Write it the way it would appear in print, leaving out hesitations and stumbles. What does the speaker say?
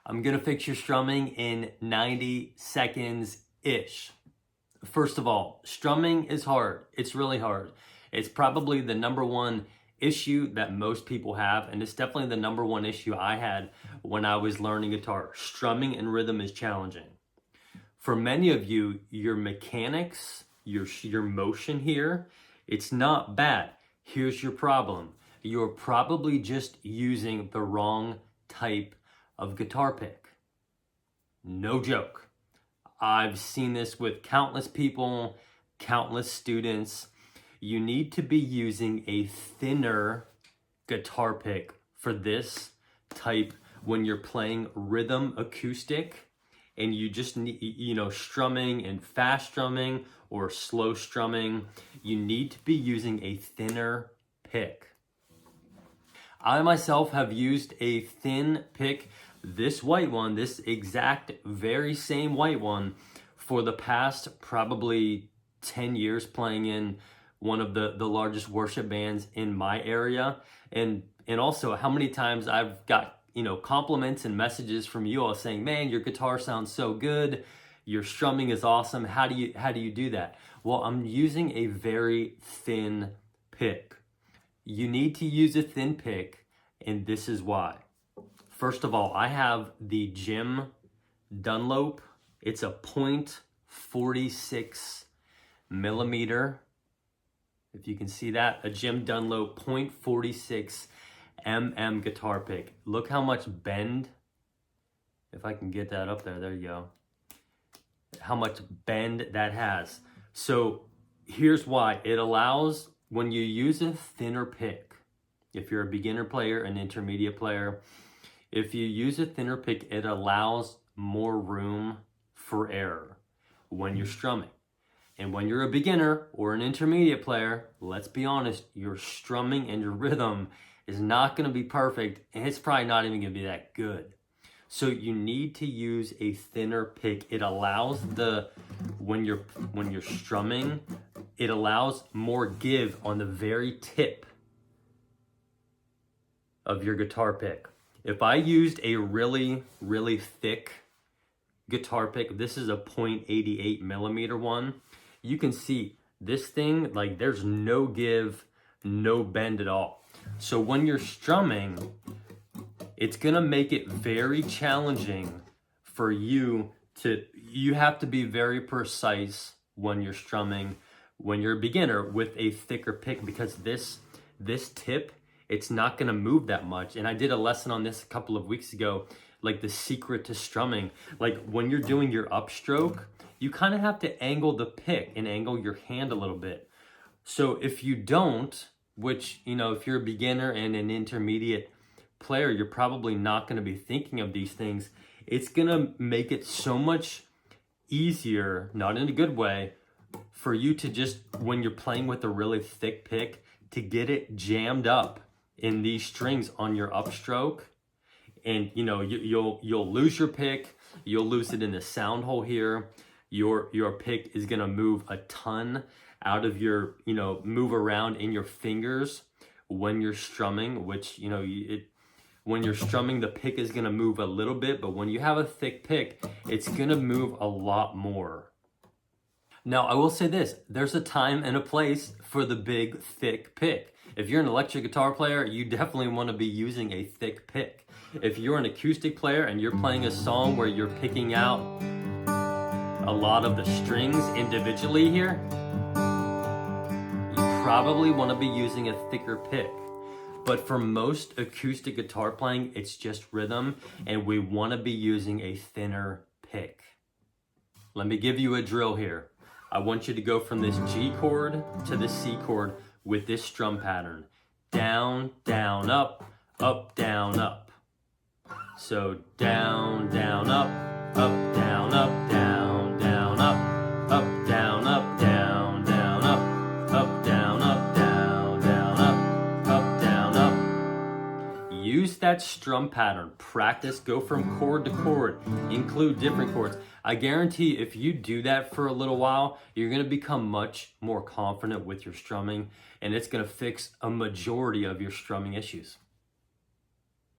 I'm gonna fix your strumming in 90 seconds-ish. First of all, strumming is hard. It's really hard. It's probably the number one issue that most people have, and it's definitely the number one issue I had when I was learning guitar. Strumming and rhythm is challenging. For many of you, your mechanics, your motion here, it's not bad. Here's your problem. You're probably just using the wrong type of guitar pick. No joke. I've seen this with countless people, countless students. You need to be using a thinner guitar pick for this type when you're playing rhythm acoustic and you just need, strumming and fast strumming or slow strumming. You need to be using a thinner pick. I myself have used a thin pick, this white one, this exact very same white one, for the past probably 10 years playing in one of the largest worship bands in my area. And also how many times I've got, compliments and messages from you all saying, man, your guitar sounds so good. Your strumming is awesome. How do you do that? Well, I'm using a very thin pick. You need to use a thin pick, and this is why. First of all, I have the Jim Dunlop. It's a .46 millimeter. If you can see that, a Jim Dunlop .46 guitar pick. Look how much bend, if I can get that up there, there you go. How much bend that has. So here's why. It allows, when you use a thinner pick, if you're a beginner player, an intermediate player, if you use a thinner pick, it allows more room for error when you're strumming. And when you're a beginner or an intermediate player, let's be honest, your strumming and your rhythm is not going to be perfect, and it's probably not even going to be that good. So you need to use a thinner pick. It allows when you're strumming, it allows more give on the very tip of your guitar pick. If I used a really, really thick guitar pick, this is a .88 millimeter one, you can see this thing, like there's no give, no bend at all. So when you're strumming, it's gonna make it very challenging for you have to be very precise when you're strumming, when you're a beginner with a thicker pick, because this tip, it's not gonna move that much. And I did a lesson on this a couple of weeks ago, like the secret to strumming. Like when you're doing your upstroke, you kind of have to angle the pick and angle your hand a little bit. So if you don't, which, if you're a beginner and an intermediate player, you're probably not gonna be thinking of these things. It's gonna make it so much easier, not in a good way, for you to just, when you're playing with a really thick pick, to get it jammed up in these strings on your upstroke. And you'll lose your pick, you'll lose it in the sound hole here. Your pick is gonna move a ton out of your, move around in your fingers when you're strumming, which, when you're strumming, the pick is gonna move a little bit, but when you have a thick pick, it's gonna move a lot more. Now, I will say this, there's a time and a place for the big, thick pick. If you're an electric guitar player, you definitely wanna be using a thick pick. If you're an acoustic player and you're playing a song where you're picking out a lot of the strings individually here, you probably wanna be using a thicker pick. But for most acoustic guitar playing, it's just rhythm, and we wanna be using a thinner pick. Let me give you a drill here. I want you to go from this G chord to the C chord with this strum pattern. Down, down, up, down, up. So down, down, up, down, up, down, down, up, down, up, down, down, up, down, up, down, down, up, down, up. Use that strum pattern. Practice, go from chord to chord, include different chords. I guarantee if you do that for a little while, you're gonna become much more confident with your strumming, and it's gonna fix a majority of your strumming issues.